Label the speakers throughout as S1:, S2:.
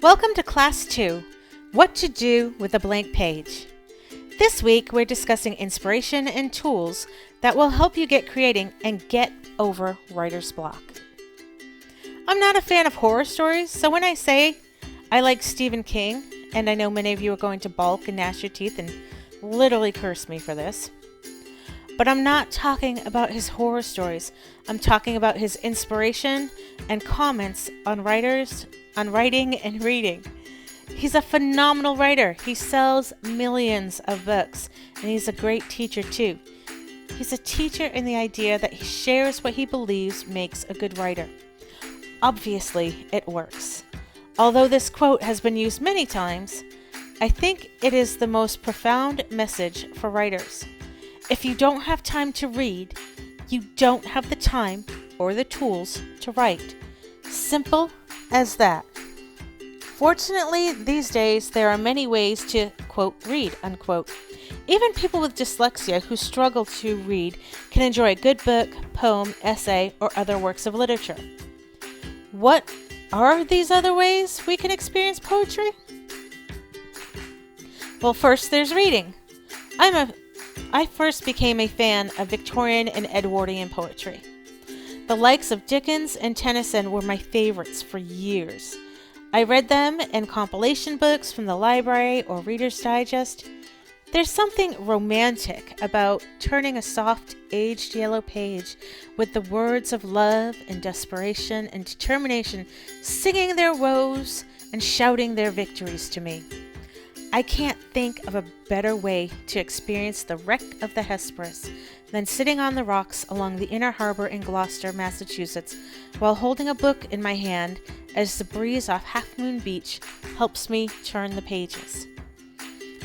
S1: Welcome to Class 2, What to Do with a Blank Page. This week we're discussing inspiration and tools that will help you get creating and get over writer's block. I'm not a fan of horror stories, so when I say I like Stephen King, and I know many of you are going to balk and gnash your teeth and literally curse me for this, but I'm not talking about his horror stories. I'm talking about his inspiration and comments on writing and reading. He's a phenomenal writer. He sells millions of books, and he's a great teacher too. He's a teacher in the idea that he shares what he believes makes a good writer. Obviously, it works. Although this quote has been used many times, I think it is the most profound message for writers. If you don't have time to read, you don't have the time or the tools to write. Simple as that. Fortunately, these days, there are many ways to, quote, read, unquote. Even people with dyslexia who struggle to read can enjoy a good book, poem, essay, or other works of literature. What are these other ways we can experience poetry? Well, first there's reading. I first became a fan of Victorian and Edwardian poetry. The likes of Dickens and Tennyson were my favorites for years. I read them in compilation books from the library or Reader's Digest. There's something romantic about turning a soft, aged yellow page with the words of love and desperation and determination singing their woes and shouting their victories to me. I can't think of a better way to experience the wreck of the Hesperus than sitting on the rocks along the inner harbor in Gloucester, Massachusetts, while holding a book in my hand as the breeze off Half Moon Beach helps me turn the pages.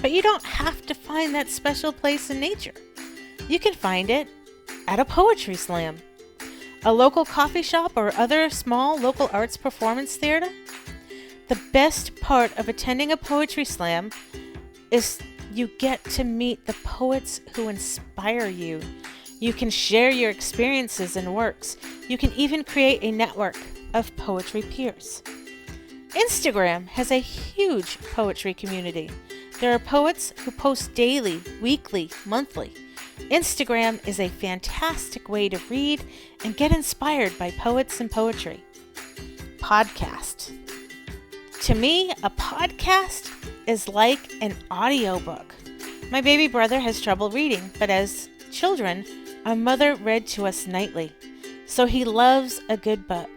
S1: But you don't have to find that special place in nature. You can find it at a poetry slam, a local coffee shop, or other small local arts performance theater. The best part of attending a poetry slam is you get to meet the poets who inspire you. You can share your experiences and works. You can even create a network of poetry peers. Instagram has a huge poetry community. There are poets who post daily, weekly, monthly. Instagram is a fantastic way to read and get inspired by poets and poetry. Podcast. To me, a podcast is like an audiobook. My baby brother has trouble reading, but as children, our mother read to us nightly. So he loves a good book.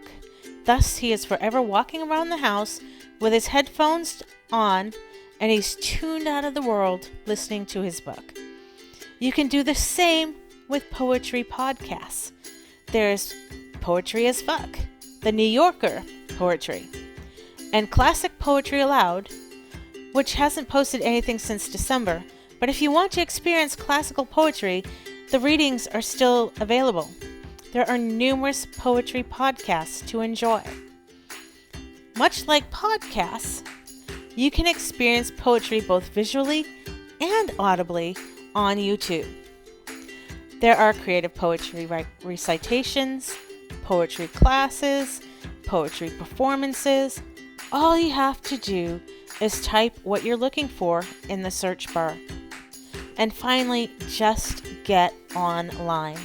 S1: Thus, he is forever walking around the house with his headphones on, and he's tuned out of the world listening to his book. You can do the same with poetry podcasts. There's Poetry as Fuck, The New Yorker Poetry, and Classic Poetry Aloud, which hasn't posted anything since December, but if you want to experience classical poetry, the readings are still available. There are numerous poetry podcasts to enjoy. Much like podcasts, you can experience poetry both visually and audibly on YouTube. There are creative poetry recitations, poetry classes, poetry performances. All you have to do is type what you're looking for in the search bar. And finally, just get online.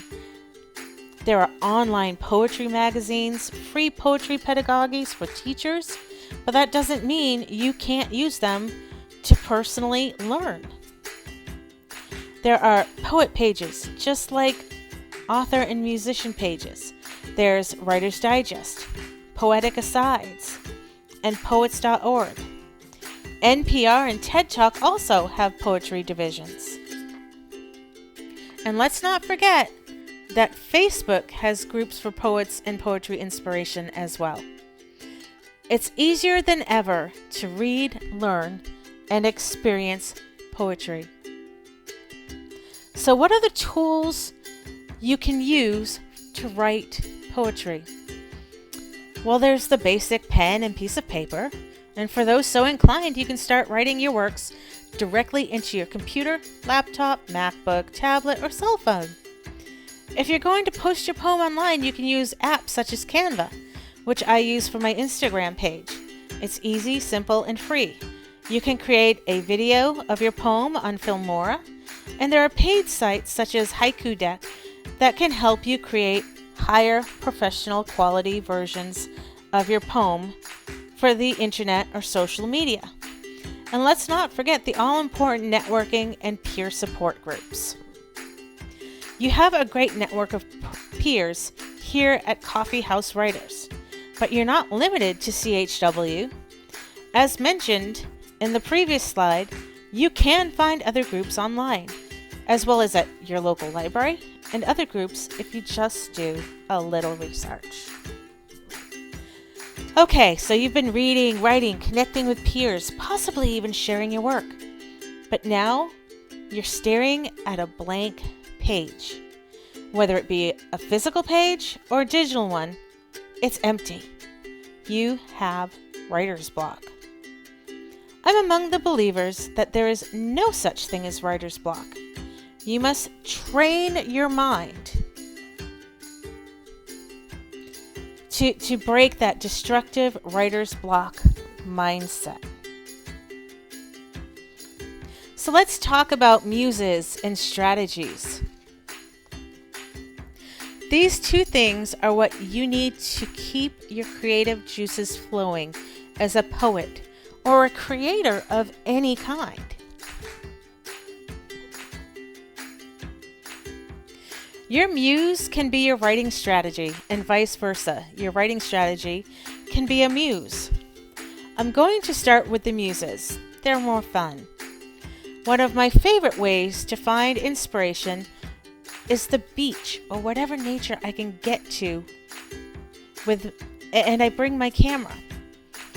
S1: There are online poetry magazines, free poetry pedagogies for teachers, but that doesn't mean you can't use them to personally learn. There are poet pages, just like author and musician pages. There's Writer's Digest, Poetic Asides, and Poets.org. NPR and TED Talk also have poetry divisions. And let's not forget that Facebook has groups for poets and poetry inspiration as well. It's easier than ever to read, learn, and experience poetry. So what are the tools you can use to write poetry? Well, there's the basic pen and piece of paper, and for those so inclined, you can start writing your works directly into your computer, laptop, MacBook, tablet, or cell phone. If you're going to post your poem online, you can use apps such as Canva, which I use for my Instagram page. It's easy, simple, and free. You can create a video of your poem on Filmora, and there are paid sites such as Haiku Deck that can help you create higher professional quality versions of your poem for the internet or social media. And let's not forget the all-important networking and peer support groups. You have a great network of peers here at Coffee House Writers, but you're not limited to CHW. As mentioned in the previous slide, you can find other groups online, as well as at your local library and other groups if you just do a little research. Okay, so you've been reading, writing, connecting with peers, possibly even sharing your work. But now you're staring at a blank page. Whether it be a physical page or a digital one, it's empty. You have writer's block. I'm among the believers that there is no such thing as writer's block. You must train your mind to break that destructive writer's block mindset. So let's talk about muses and strategies. These two things are what you need to keep your creative juices flowing as a poet or a creator of any kind. Your muse can be your writing strategy, and vice versa. Your writing strategy can be a muse. I'm going to start with the muses. They're more fun. One of my favorite ways to find inspiration is the beach or whatever nature I can get to and I bring my camera.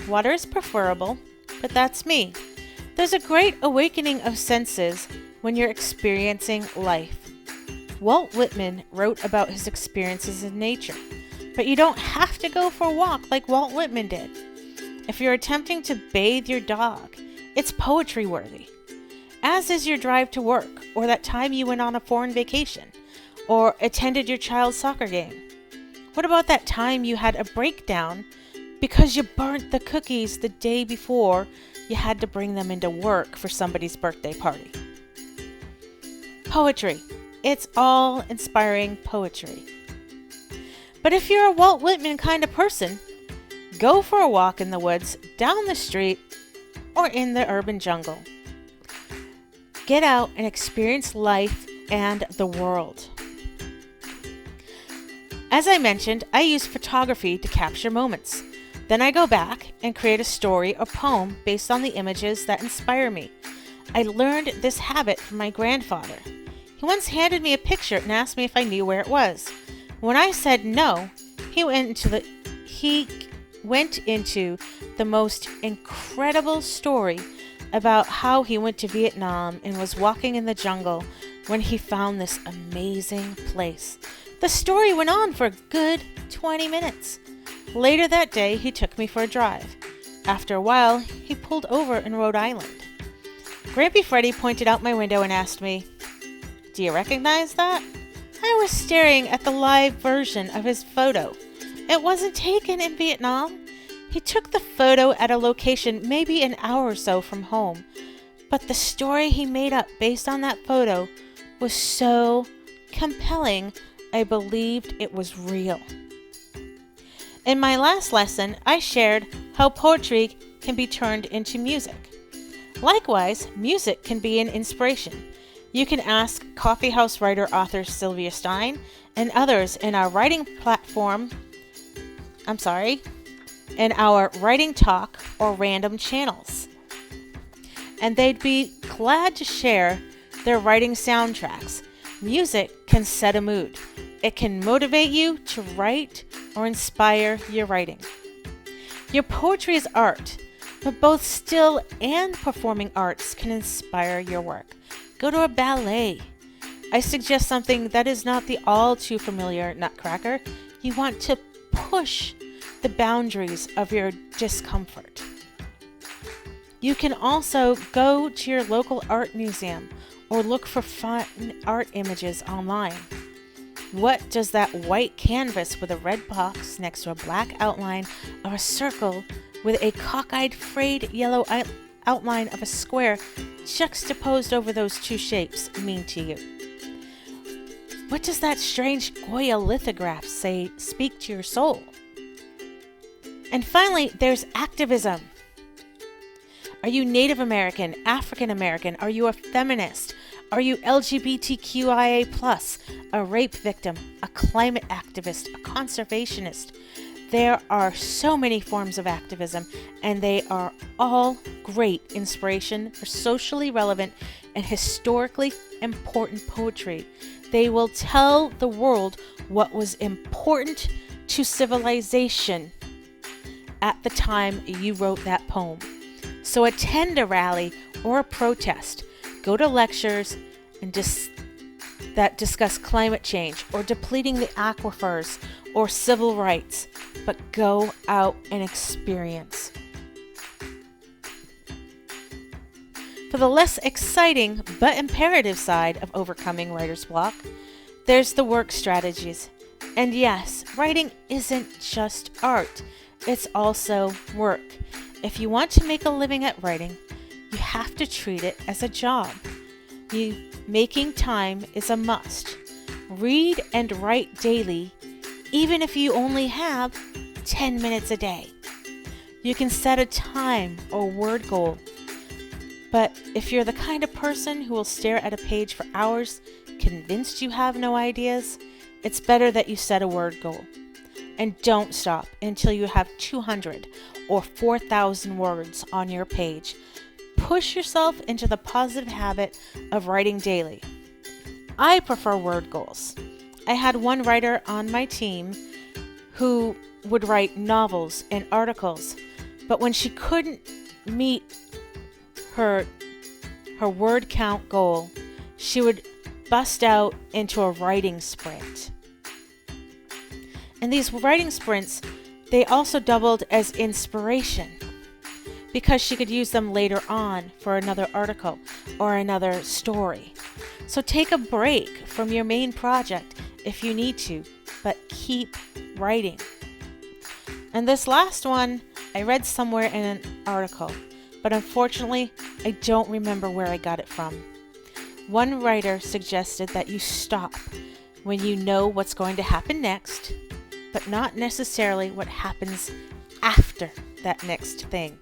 S1: Water is preferable, but that's me. There's a great awakening of senses when you're experiencing life. Walt Whitman wrote about his experiences in nature, but you don't have to go for a walk like Walt Whitman did. If you're attempting to bathe your dog, it's poetry worthy, as is your drive to work or that time you went on a foreign vacation or attended your child's soccer game. What about that time you had a breakdown because you burnt the cookies the day before you had to bring them into work for somebody's birthday party? Poetry. It's all inspiring poetry. But if you're a Walt Whitman kind of person, go for a walk in the woods, down the street, or in the urban jungle. Get out and experience life and the world. As I mentioned, I use photography to capture moments. Then I go back and create a story or poem based on the images that inspire me. I learned this habit from my grandfather. He once handed me a picture and asked me if I knew where it was. When I said no, he went into the most incredible story about how he went to Vietnam and was walking in the jungle when he found this amazing place. The story went on for a good 20 minutes. Later that day, he took me for a drive. After a while, he pulled over in Rhode Island. Grampy Freddy pointed out my window and asked me, "Do you recognize that?" I was staring at the live version of his photo. It wasn't taken in Vietnam. He took the photo at a location maybe an hour or so from home. But the story he made up based on that photo was so compelling, I believed it was real. In my last lesson, I shared how poetry can be turned into music. Likewise, music can be an inspiration. You can ask Coffee House writer author Sylvia Stein and others in our writing talk or random channels. And they'd be glad to share their writing soundtracks. Music can set a mood. It can motivate you to write or inspire your writing. Your poetry is art, but both still and performing arts can inspire your work. Go to a ballet. I suggest something that is not the all too familiar Nutcracker. You want to push the boundaries of your discomfort. You can also go to your local art museum or look for fun art images online. What does that white canvas with a red box next to a black outline of a circle with a cockeyed, frayed yellow outline of a square juxtaposed over those two shapes mean to you? What does that strange Goya lithograph speak to your soul? And finally, there's activism. Are you Native American, African American? Are you a feminist? Are you LGBTQIA+, a rape victim, a climate activist, a conservationist? There are so many forms of activism, and they are all great inspiration for socially relevant and historically important poetry. They will tell the world what was important to civilization at the time you wrote that poem. So attend a rally or a protest. Go to lectures that discuss climate change or depleting the aquifers or civil rights, but go out and experience. For the less exciting but imperative side of overcoming writer's block, there's the work strategies. And yes, writing isn't just art, it's also work. If you want to make a living at writing, you have to treat it as a job. Making time is a must. Read and write daily, even if you only have 10 minutes a day. You can set a time or word goal. But if you're the kind of person who will stare at a page for hours, convinced you have no ideas, it's better that you set a word goal. And don't stop until you have 200 or 4,000 words on your page. Push yourself into the positive habit of writing daily. I prefer word goals. I had one writer on my team who would write novels and articles, but when she couldn't meet her word count goal, she would bust out into a writing sprint. And these writing sprints, they also doubled as inspiration because she could use them later on for another article or another story. So take a break from your main project if you need to, but keep writing. And this last one, I read somewhere in an article, but unfortunately, I don't remember where I got it from. One writer suggested that you stop when you know what's going to happen next, but not necessarily what happens after that next thing.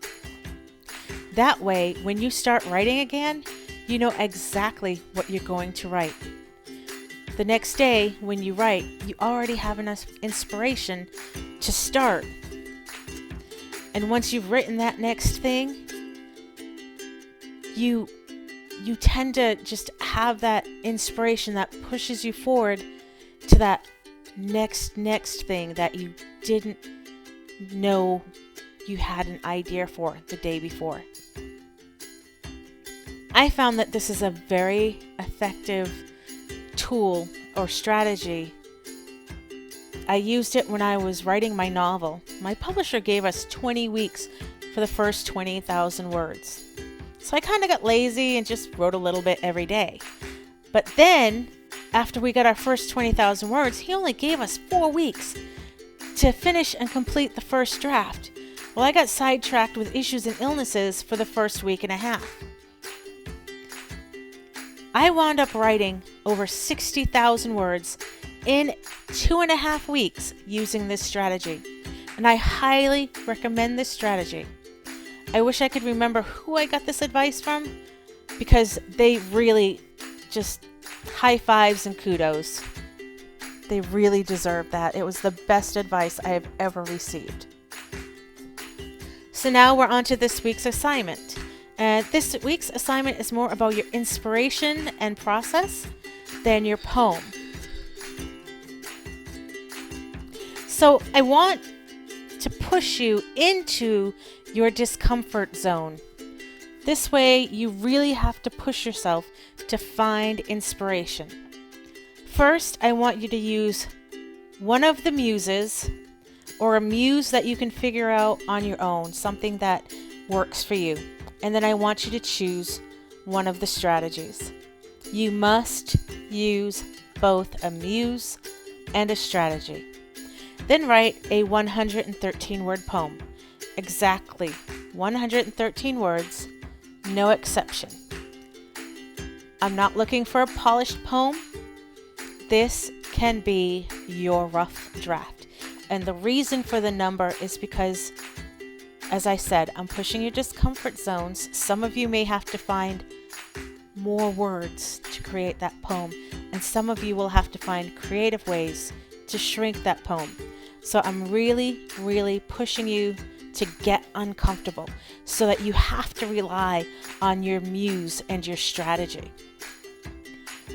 S1: That way, when you start writing again, you know exactly what you're going to write. The next day, when you write, you already have enough inspiration to start. And once you've written that next thing, you tend to just have that inspiration that pushes you forward to that next thing that you didn't know you had an idea for the day before. I found that this is a very effective tool or strategy. I used it when I was writing my novel. My publisher gave us 20 weeks for the first 20,000 words. So I kind of got lazy and just wrote a little bit every day. But then, after we got our first 20,000 words, he only gave us 4 weeks to finish and complete the first draft. Well, I got sidetracked with issues and illnesses for the first week and a half. I wound up writing over 60,000 words in 2.5 weeks using this strategy, and I highly recommend this strategy. I wish I could remember who I got this advice from, because they really just high fives and kudos. They really deserve that. It was the best advice I have ever received. So now we're on to this week's assignment. This week's assignment is more about your inspiration and process than your poem. So I want to push you into your discomfort zone. This way, you really have to push yourself to find inspiration. First, I want you to use one of the muses, or a muse that you can figure out on your own, something that works for you. And then I want you to choose one of the strategies. You must use both a muse and a strategy. Then write a 113-word poem. exactly 113 words, no exception. I'm not looking for a polished poem. This can be your rough draft. And the reason for the number is because, as I said, I'm pushing your discomfort zones. Some of you may have to find more words to create that poem, and some of you will have to find creative ways to shrink that poem. So I'm really, really pushing you to get uncomfortable so that you have to rely on your muse and your strategy.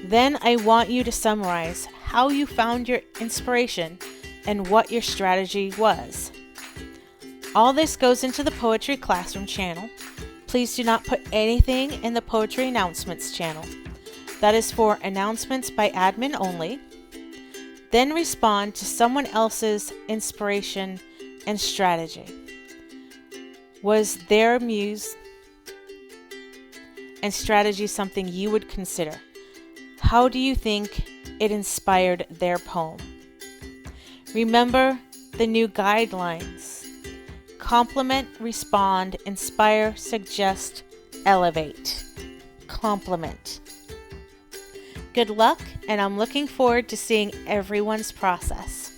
S1: Then I want you to summarize how you found your inspiration and what your strategy was. All this goes into the Poetry Classroom channel. Please do not put anything in the Poetry Announcements channel. That is for announcements by admin only. Then respond to someone else's inspiration and strategy. Was their muse and strategy something you would consider? How do you think it inspired their poem? Remember the new guidelines. Compliment, respond, inspire, suggest, elevate. Compliment. Good luck, and I'm looking forward to seeing everyone's process.